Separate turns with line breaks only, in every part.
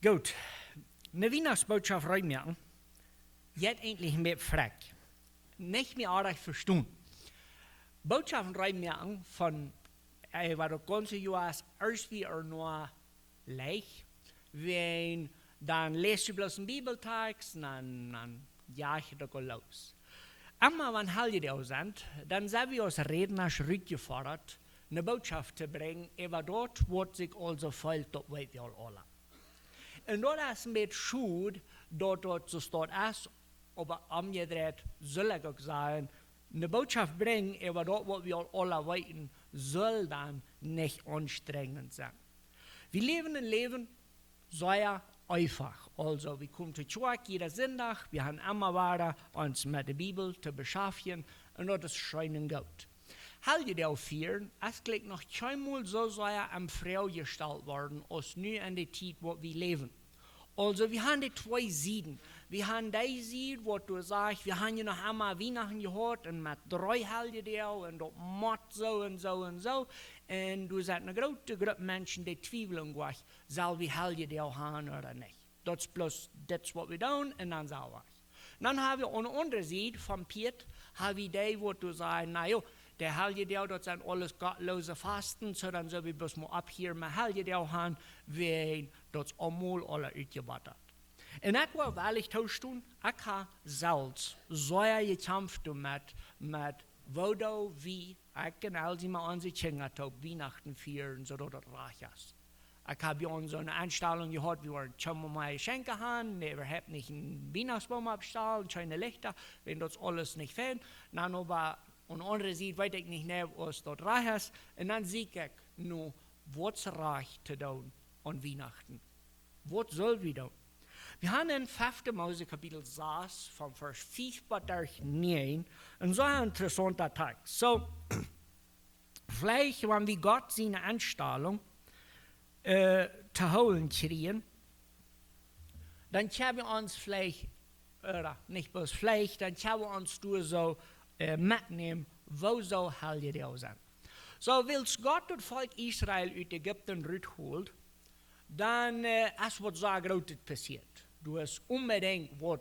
Gut, eine Weihnachtsbotschaft reinmerken, jetzt endlich mit Frack. Nicht mehr artig verstehen. Botschaften reinmerken von, war das ganze Jahr erst wie nur leicht, wenn dann lest du bloß einen Bibeltext, dann ja ich doch los. Einmal, wenn Holiday sind, dann sind wir als Redner zurückgefordert, eine Botschaft zu bringen, über dort, wo sich also fällt, das weiß wir alle. Und dort ist ein bisschen schuld, dort so steht es, aber umgedreht soll ich auch sagen, eine Botschaft bringen, über dort, wo wir alle wissen, soll dann nicht anstrengend sein. Wir leben ein Leben sehr einfach. Also, wir kommen zur Kirche jeden Sonntag, wir haben immer weiter uns mit der Bibel zu beschäftigen und das ist schön gut. Halt ihr auf hier, es gleich noch keinmal so sehr am Frau gestellt worden, als nu in der Zeit, wo wir leben. Also, wir haben die zwei Seiten. Wir haben die Seite, wo du sagst, wir haben ja noch einmal Weihnachten gehört und mit 3 Helden und das macht so und so und so. Und du sagst, eine große Gruppe Menschen, die zweifeln gleich, soll wir Helden haben oder nicht. Das ist bloß das, was wir tun, und dann sagen wir. Dann haben wir an der anderen Seite vom Piet, haben wir die, wo du sagst, naja, der Helden, das sind alles gottlose Fasten, so dann soll wir bloß mal ab hier mit Helden haben, weil das einmal alle ausgebaut. Und ich war ehrlich tun, ich habe selbst sehr gekämpft mit wo wie ich kann all die mal an sich Kinder Weihnachten feiern, so dass das reich ist. Ich habe ja so eine Einstellung gehabt, wir wollen schon mal Geschenke haben, wir haben nicht einen Weihnachtsbaum abstellen, keine Lichter, wenn das alles nicht fehlt. Dann aber an der anderen Seite weiß ich nicht mehr, was dort reich ist. Und dann sehe ich nur, was reich zu tun an Weihnachten. Was soll wir tun? Wir haben in 5. Mose Kapitel 6, vom Vers 5 bis 9, einen so interessanten Text. So, vielleicht, wenn wir Gott seine Anstellung zu holen kriegen, dann können wir uns vielleicht, oder nicht bloß vielleicht, dann können wir uns so mitnehmen, wo so Helden sind. So, willst Gott das Volk Israel aus Ägypten rausholt, dann ist was so Großes passiert. Du hast unbedingt, was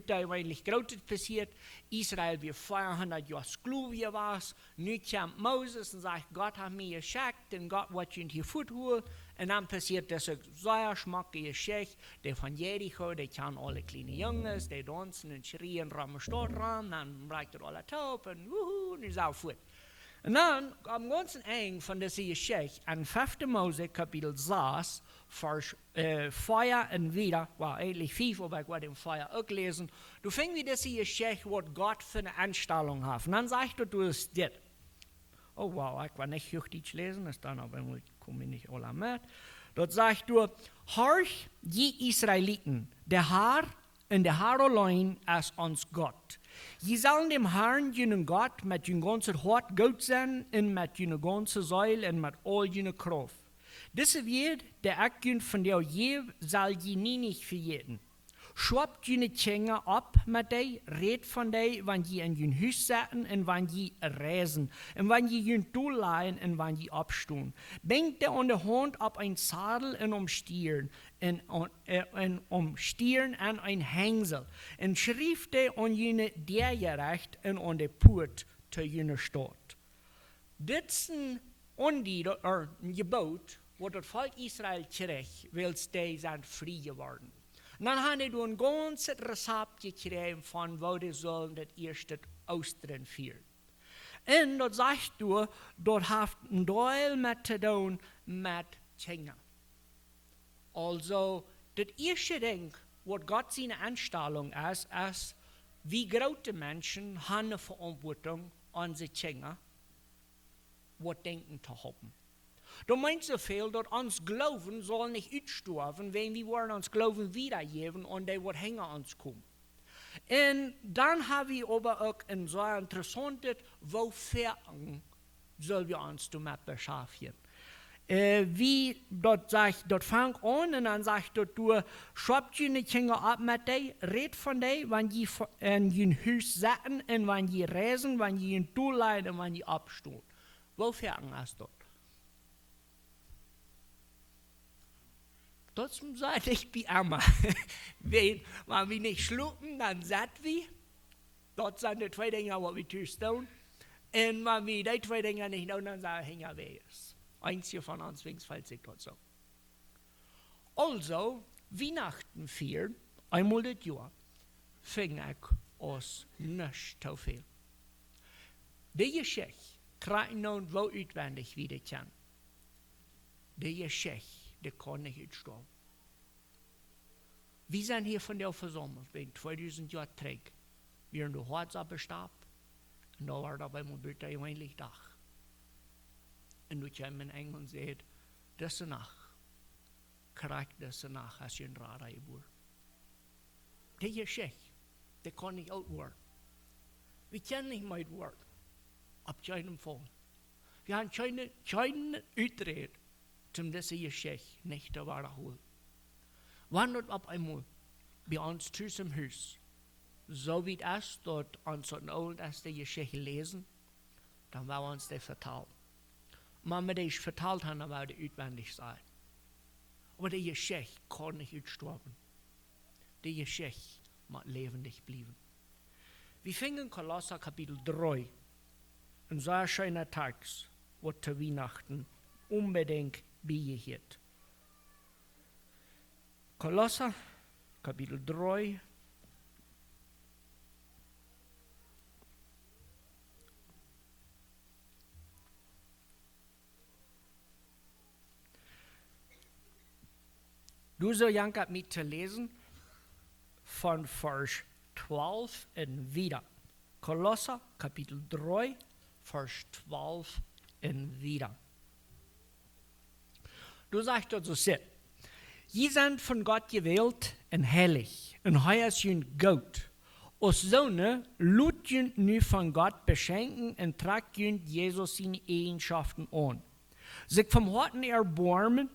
eigentlich Großes passiert. Israel wie 400 Jahre Sklaven war. Nu kommt Moses und sagt, Gott hat mir geschickt und Gott wird ihn hier fortholen. Und dann passiert das sehr schmackige Geschichte, die von Jericho, die kennen alle kleine Jungs, die tanzen und schreien, rammen Stadt ran, dann bleibt alle taub und wuhu, und ist auch fort. Und dann, am ganzen Ende von dieser Geschichte, an 5. Mose Kapitel 6, Vers 4 und wieder, war eigentlich 5, aber ich werde im 4 auch lesen, du fängst wie diese Geschichte, was Gott für eine Anstellung hat. Und dann sagst du es dir. Oh wow, ich war nicht richtig lesen, das dann aber komme ich nicht alle mit. Dort sagst du, horch, die Israeliten, der Herr und der Herr allein ist uns Gott. Je sollen dem Herrn, jenen Gott, mit jenen ganzen Hort gut sein, und mit jenen ganzen Seil, und mit all jenen Kraft. Diese wird, der Eckjün von der je, soll je nie nicht verjeten. Schwabt jene Kinder ab mit dir, red von dir, wenn je in jün Hüs setzen, und wenn je reisen, und wenn je jün Stuhl leihen, und wenn je abstehen. Bringt der an der Hand ab ein Sadel und Stieren, und Stieren an ein Hängsel, und schrieb der an jene der gerecht, und an der Port zu jene Stadt. Das ist ein Gebot, wo das Volk Israel kriegt, weil die sind frei geworden. Und dann haben die ein ganzes Rezept gekriegt, von wo die sollen das erste Ostern feiern. Und dort sagst du, dort hat ein Teil mit zu tun mit Kindern. Also, das erste Ding, was Gott seine Anstellung ist, wie große Menschen haben eine Verantwortung an die Kinder, was denken zu haben. Du meinst so viel, dass uns Glauben soll nicht aussterben, wenn wir wollen uns Glauben wiedergeben und der wird hängen uns kommen. Und dann haben wir aber auch ein sehr interessantes, wofür sollen wir uns damit beschäftigen. Wie dort sagt, dort fang an und dann sagt dort, du schreibt die Kinder ab mit dir, red von dir, wenn die in ein Haus sitzen und wenn die reisen, wenn die in Stuhl leiden und wenn die abstehen. Wofür ist dort? Trotzdem seid ich wie immer. Wenn wir nicht schlucken, dann satt wir. Das sind die zwei Dinge, die wir tun. Und wenn wir die zwei Dinge nicht tun, dann sagen wir, hängen wir es. Einzige von uns fällt sich dort so. Also, Weihnachten feiern, einmal das Jahr, fing ich aus nicht zu viel. Die Geschichte kriegen nun wo auswendig wieder kennen. Die Geschichte, die kann nicht aussterben. Wir sind hier von der versammelt, bin 2000 Jahre zurück. Wir haben die Harz abgestorben und da war dabei mein Bild eigentlich da. Und du kommst in England und sagt, das ist nach. Kriegt das nach, als je een rare boer. Die Geschichte, die kann nicht alt worden. Wir können nicht mehr worden. Ab keinem Fall. Wir haben keine Uitrede, um diese Geschichte nicht zu wiederholen. Wann dort ab einmal bei uns zu im Haus, so wie es dort uns so old als die Geschichte lesen, dann werden wir uns das vertellen. Wenn wir das vertelt haben, dann wird es auswendig sein. Aber die Geschichte kann nicht aussterben. Die Geschichte muss lebendig bleiben. Wir fingen Kolosser Kapitel 3. Ein sehr schöner Text, wo zu Weihnachten unbedingt beigehört. Kolosser Kapitel 3. Du so Janka mit zu lesen von Vers 12 und wieder. Kolosser Kapitel 3, Vers 12 und wieder. Du sagst dort so, je sind von Gott gewählt und heilig und heuer sind gut. Aus Sonne lut jünd nu von Gott beschenken und tragt jünd Jesus seine Eigenschaften an. Sich vom Horten erbarmen,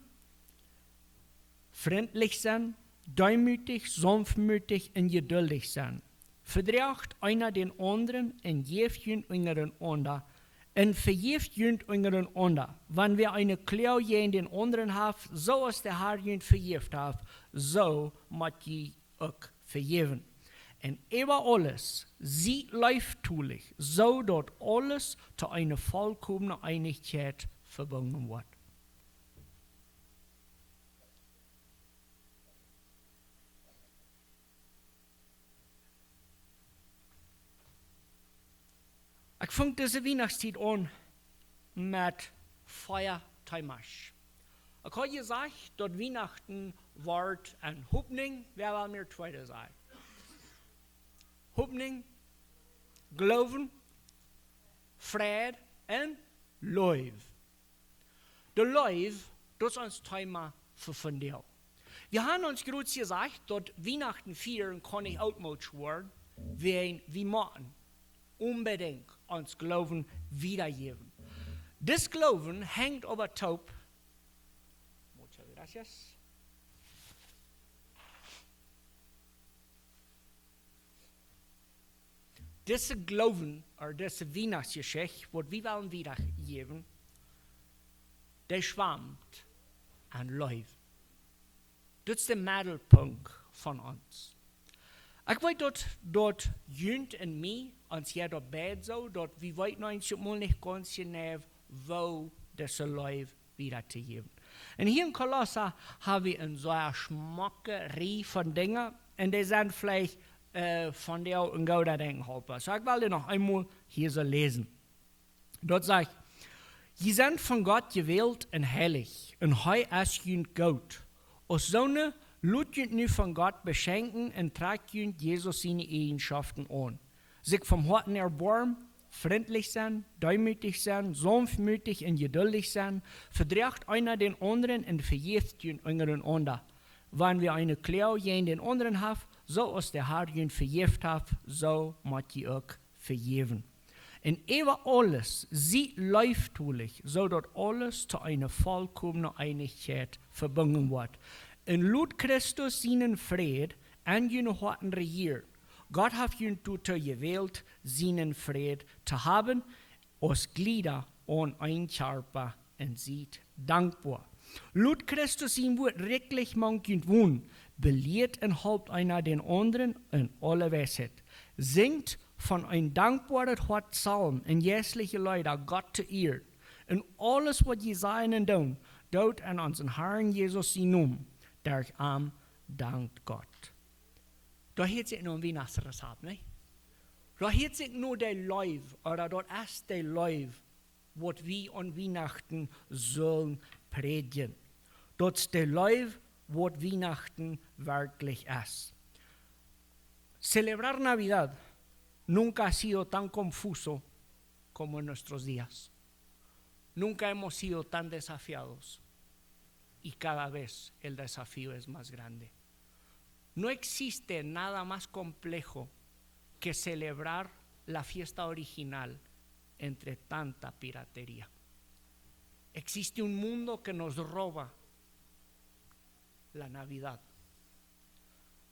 freundlich sein, deumütig, sanftmütig und geduldig sein. Verdreigt einer den anderen und geeft jünd untereinander. Und vergeeft jünd untereinander. Wenn wir eine Klau in den anderen haben, so als der Herr jünd vergeeft hat, so muss je auch vergeben. Und über alles, sie leiftulich, so dort alles zu einer vollkommenen Einigkeit verbunden wird. Ich fange diese Weihnachtszeit an mit Feiertag. Ich habe gesagt, dort Weihnachten wird ein Hoffnung, wer will mir zweite sein? Hoffnung, Glauben, Friede und Liebe. Der Liebe, das ist uns Thema für von dir. Wir haben uns gerade gesagt, dort Weihnachten feiern kann nicht altmodisch werden, wir machen unbedingt uns Glauben wiedergeben. Das Glauben hängt aber taub. Muchas gracias. Diese Glauben, oder diese Weihnachtsgeschichte, was wir wollen wiedergeben, der schwammt an Leben. Das ist der Mittelpunkt von uns. Ich weiß, dort jünt und mich, uns ja dort bett so, dort wir weit noch nicht ganz genau, wo das Leben wiederzugeben. Und hier in Kolosser haben wir eine so eine Schmackerei von Dingen, und die sind vielleicht von der ein guter Denken haltbar. So, ich will noch einmal hier so lesen. Dort sagt, je sind von Gott gewählt und heilig, und heu ist jünd gut. Aus Sonne lut jünd nu von Gott beschenken und tragt jünd Jesus seine Eigenschaften an. Sich vom Horten erbarmen, freundlich sein, deumütig sein, sanftmütig und geduldig sein, verdreht einer den anderen und vergeeft jünd untereinander. Wenn wir eine Klau gegen den anderen haben, so als der Herr jünd vergeeft hat, so muss je auch vergeben. Und über alles, sie leiftulich, so dort alles zu einer vollkommenen Einigkeit verbunden wird. Und lud Christus seinen Fried an jene Horten regiert. Gott hat ihn dazu gewählt, seinen Fried zu haben, als Glieder und ein Körper und sieht dankbar. Laut Christus zijn woord redelijk man kunt woon, beleert en helpt einer den anderen in alle wijsheid. Zingt van een dankbare hart psalm en jässliche Lieder Gott te eer. En alles wat je zijn en doen, doet aan onze Herrn Jesus zijn naam. Der arm dankt Gott. Da heeft zich nog een weihnachtsrecept, nee? Da heeft zich nog de live, oder dat is de live, wat we aan Weihnachten zullen predigen. Dat is de live, wat Weihnachten wirklich ist. Celebrar Navidad nunca ha sido tan confuso como en nuestros días. Nunca hemos sido tan desafiados y cada vez el desafío es más grande. No existe nada más complejo que celebrar la fiesta original entre tanta piratería. Existe un mundo que nos roba la Navidad.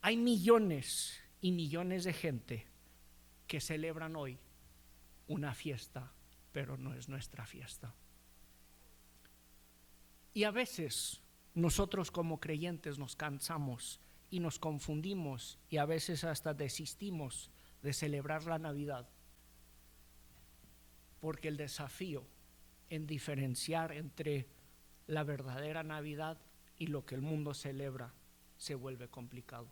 Hay millones y millones de gente que celebran hoy una fiesta, pero no es nuestra fiesta. Y a veces nosotros como creyentes nos cansamos y nos confundimos y a veces hasta desistimos de celebrar la Navidad, porque el desafío en diferenciar entre la verdadera Navidad y lo que el mundo celebra se vuelve complicado.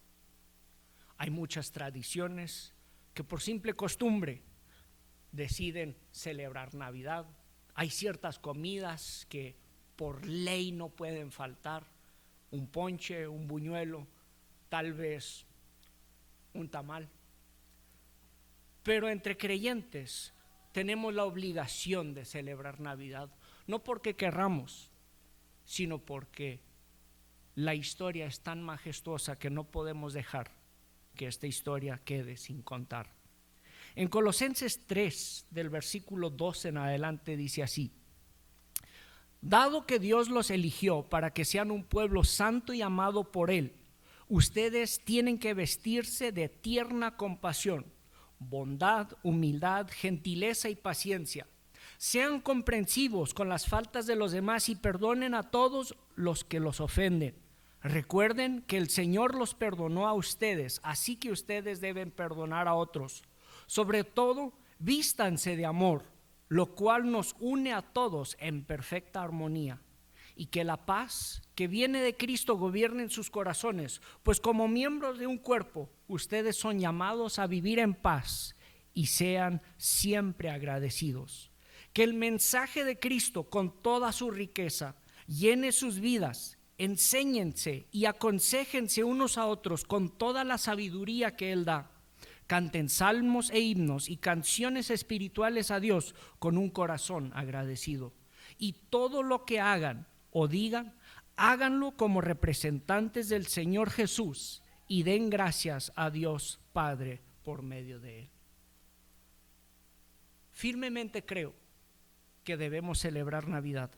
Hay muchas tradiciones que por simple costumbre deciden celebrar Navidad. Hay ciertas comidas que por ley no pueden faltar, un ponche, un buñuelo, tal vez un tamal. Pero entre creyentes tenemos la obligación de celebrar Navidad, no porque querramos, sino porque la historia es tan majestuosa que no podemos dejar que esta historia quede sin contar. En Colosenses 3, del versículo 12 en adelante, dice así: dado que Dios los eligió para que sean un pueblo santo y amado por Él, ustedes tienen que vestirse de tierna compasión, bondad, humildad, gentileza y paciencia. Sean comprensivos con las faltas de los demás y perdonen a todos los que los ofenden. Recuerden que el Señor los perdonó a ustedes, así que ustedes deben perdonar a otros. Sobre todo, vístanse de amor, lo cual nos une a todos en perfecta armonía. Y que la paz que viene de Cristo gobierne en sus corazones, pues como miembros de un cuerpo, ustedes son llamados a vivir en paz y sean siempre agradecidos. Que el mensaje de Cristo con toda su riqueza llene sus vidas. Enséñense y aconséjense unos a otros con toda la sabiduría que Él da. Canten salmos e himnos y canciones espirituales a Dios con un corazón agradecido. Y todo lo que hagan o digan, háganlo como representantes del Señor Jesús y den gracias a Dios Padre por medio de Él. Firmemente creo que debemos celebrar Navidad.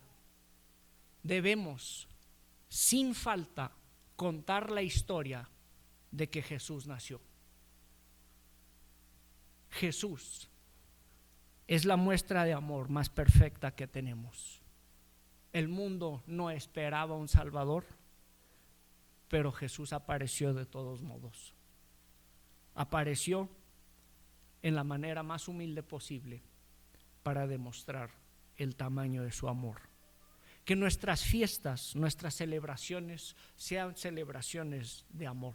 Debemos, sin falta, contar la historia de que Jesús nació. Jesús es la muestra de amor más perfecta que tenemos. El mundo no esperaba un Salvador, pero Jesús apareció de todos modos. Apareció en la manera más humilde posible para demostrar el tamaño de su amor. Que nuestras fiestas, nuestras celebraciones sean celebraciones de amor.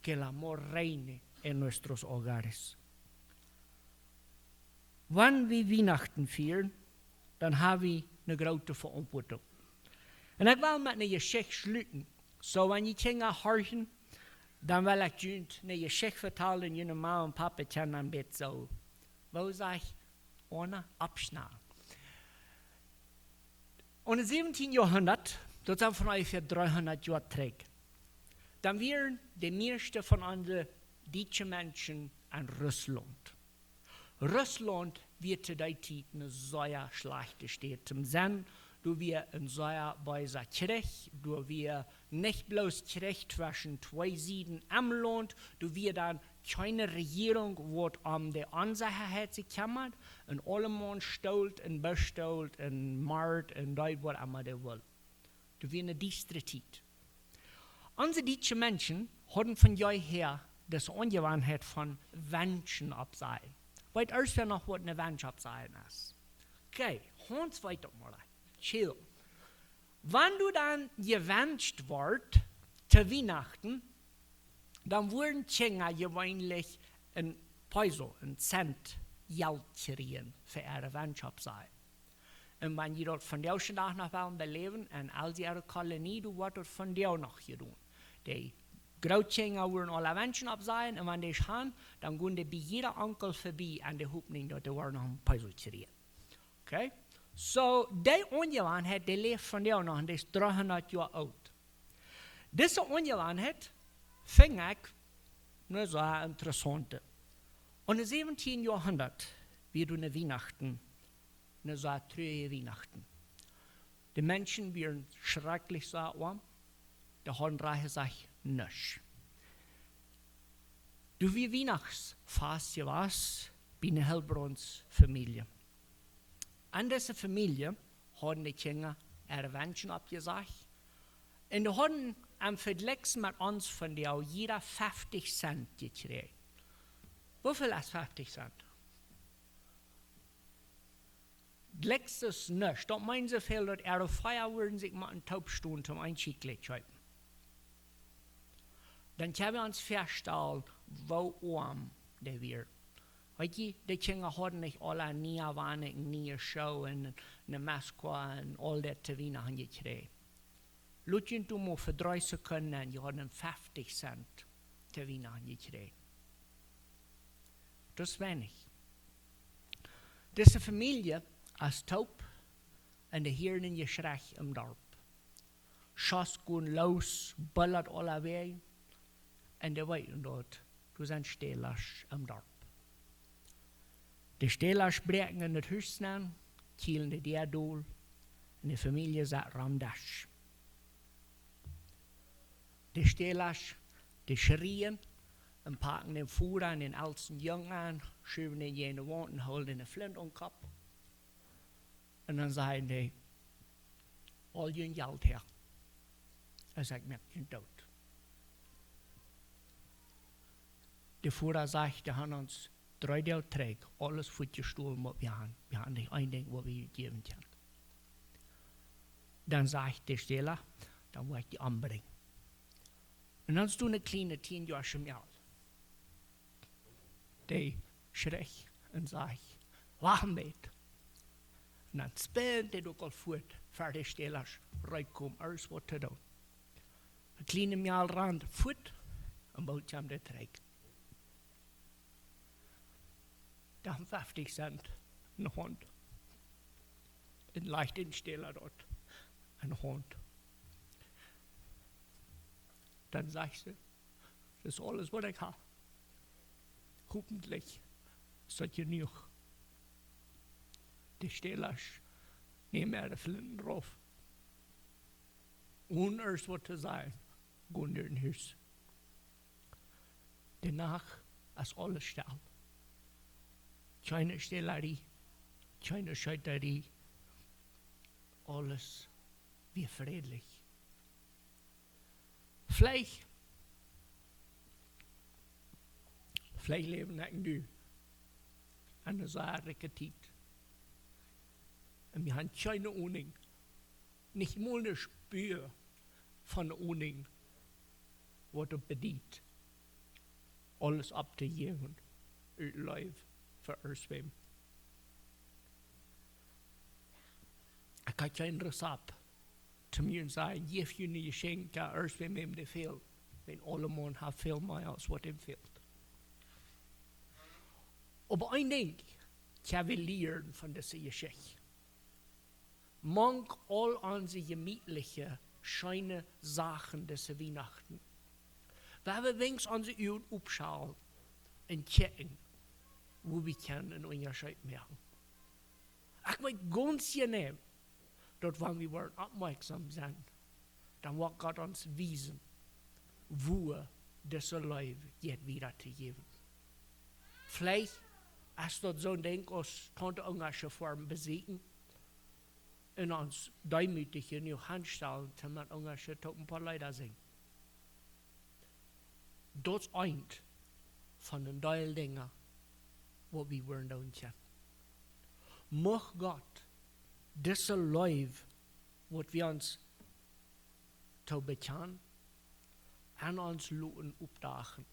Que el amor reine en nuestros hogares. Wanneer we Weihnachten vieren, dan hebben we een grote verantwoording. En ik wil met een geschicht sluiten. Zo, wanneer je ging horchen, dan wil ik je een geschicht vertellen en je mama en papa kan dan bed zo. Wo zeg ik, ohne abschnallen. In het 17e Jahrhundert, dat is van ongeveer 300 jaar terug, dan waren de meeste van onze Duitse mensen in Rusland. Rusland wird zu der Zeit eine sehr schlechte Stadt. Zum Sinn, du wir ein sehr böser Krieg, du wir nicht bloß Krieg zwischen zwei Seiten am Land, du wir dann keine Regierung, die die Ansache hat sich kümmert, und alle Mann stolt und bestolt und mord und das, was immer der will. Du wie eine distre Zeit. Unsere deutsche Menschen haben von jou her das Angewohnheit von Wünschen absehen. Weil erst noch, was eine Wunsch absehen ist. Okay, Hans weiter mal. Chill. Wenn du dann gewünscht wird, zu Weihnachten, dann wurden Kinder gewöhnlich ein Peso, ein Cent, Geld kriegen für ihre Wunsch absehen. Und wenn ihr dort von der ersten Tag nach wollen beleben, und all ihre Kolonie, du wird dort von der noch getan. Die Großkinder wurden alle Menschen absehen, und wenn die gaan, dann gehen die bei jeder Onkel vorbei, und die hoffen, dass die noch ein Peso kriegen. Okay? So, die Angewohnheit, die lebt von der noch, und die ist 300 Jahre alt. Diese Angewohnheit fing ich, nur so interessant. Und im 17. Jahrhundert, wie du eine Weihnachten, eine so treue Weihnachten. Die Menschen werden schrecklich so arm, die haben reiche sich nichts. Du wie Weihnachtsfest was, bin eine Hellbrunns Familie. An dieser Familie haben die Kinder ihre Wünsche abgesagt. Und die haben am Vergleich mit uns von der jeder 50 Cent gekriegt. Wieviel ist 50 Cent? Glecks ist nicht. Dort meinen sie viel, dass ihre Feier würden sich mal einen Taubstuhl zum Einstieg kaufen. Dann können wir uns feststellen, wo arm der wird. Weißt du, die Kinder hatten nicht alle nie Weihnachten, nie Show und eine Maske und all das zu Weihnachten gekriegt. Lutschen du mal für 3 Sekunden, die hatten 50 Cent zu Weihnachten gekriegt. Das ist wenig. Diese Familie ist taub und die hören ein Geschrei im Dorf. Schuss gehen los, ballert alle weg und die weiten dort, du sind Stählers im Dorf. Die Stählers brechen in das Haus an, kielen die Derdol und die Familie sagt Ramdasch. Die Stählers, die schrien und packen den Fuhrer an den ältesten Jungen an, schieben ihn in die Wand und holen eine Flint um den Kopf. Und dann sagen die, all ihr Geld her. Er sagt, mir bin tot. Der Fuhrer sagt, die haben uns 3 Tage trägt, alles für die Stuhl, was wir haben. Wir haben nicht ein Ding, was wir geben können. Dann sagt der Stähler, dann will ich die anbringen. Und dann hast du eine kleine 10 Jahre Mädel. Die schreckt und sagt, wachen mit. Und dann spinnt die doch fort, für die Stähler reinkommen, alles was zu tun. Ein kleiner Mädel rennt fort und baut sich den Träg. Da haben 50 Cent ein Hund. Ein leichten Stähler dort. Ein Hund. Dann sagst du, das ist alles, was ich habe. Hoffentlich ist das genug. Die Stähler nehmen ihre Flinten drauf. Ohne erst was zu sagen, gehen in den Haus. Danach ist alles still. Keine Stellerie, keine Scheiterie, alles wie friedlich. Vielleicht leben wir du an der Saarige Zeit. Und wir haben keine Ahnung, nicht mal eine Spür von Ahnung, was du bedient. Alles abzugeben, live für Erswem. Ich kann kein Rezept zu mir sagen, gib je een geschenk aan Erswem hem de veel. Wenn alle Mann haben viel mehr als was ihm fehlt. Aber ein Ding kann wir lernen von dieser Geschichte. Manch all unsere gemütlichen, schöne Sachen dieser Weihnachten. Weil wir wenigstens unsere Augen aufschauen und checken, wo wir können einen Unterschied machen. Ich weiß ganz genau, dort wenn wir aufmerksam sind, dann wird Gott uns wiesen, wo dieses Leben geht wieder zu geben. Vielleicht ist dort so ein Ding aus Tante irgendwelche Form besiegen. in ons duimütig in uw hand stellen, te met ons het op een paar leider zijn. Dat is eind van de duil dingen wat we worden doen zijn. Mag God deze leven wat we ons te bekennen en ons laten opdagen.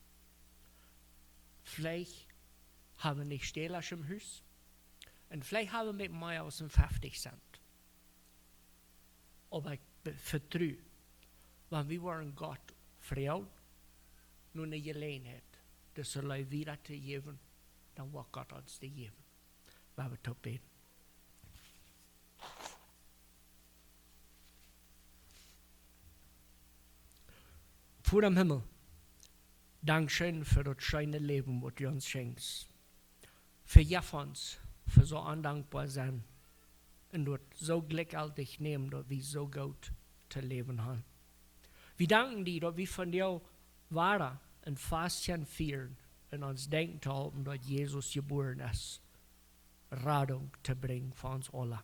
Vielleicht haben wir nicht Stählers im Haus und vielleicht haben wir mit mehr als 50 Cent. Aber ich vertraue, wenn wir waren Gott Frau, nur eine Gelegenheit, das soll wieder zu geben, dann wird Gott uns zu geben. Wir haben zu beten. Vor dem Himmel, Dankeschön für das schöne Leben, was du uns schenkst. Für Jaffons, für so undankbar sein. Und dort so glücklich nehmen, dass wir so gut zu leben haben. Wir danken dir, dass wir von dir wahren und Fasten feiern und uns denken zu halten, dass Jesus geboren ist. Radung zu bringen für uns alle.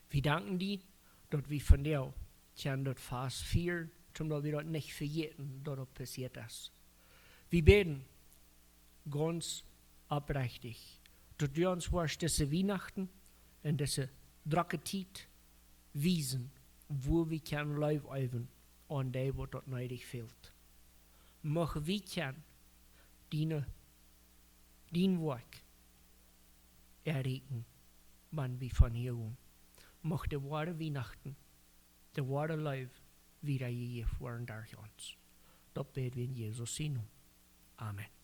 Wir danken dir, dass wir von dir das Fast feiern, damit wir das nicht vergessen, dass das passiert ist. Wir beten ganz aufrichtig, dass du uns wirst diese Weihnachten und diese Dracketit wiesen, wo wir können Leib üben, an dem, wo das nötig fehlt. Mach wir können dein Werk erreichen, wenn wir von hier gehen. Mach die wahre Weihnachten, die wahre Leib wieder gegeben werden durch uns. Das beten wir in Jesus' Namen. Amen.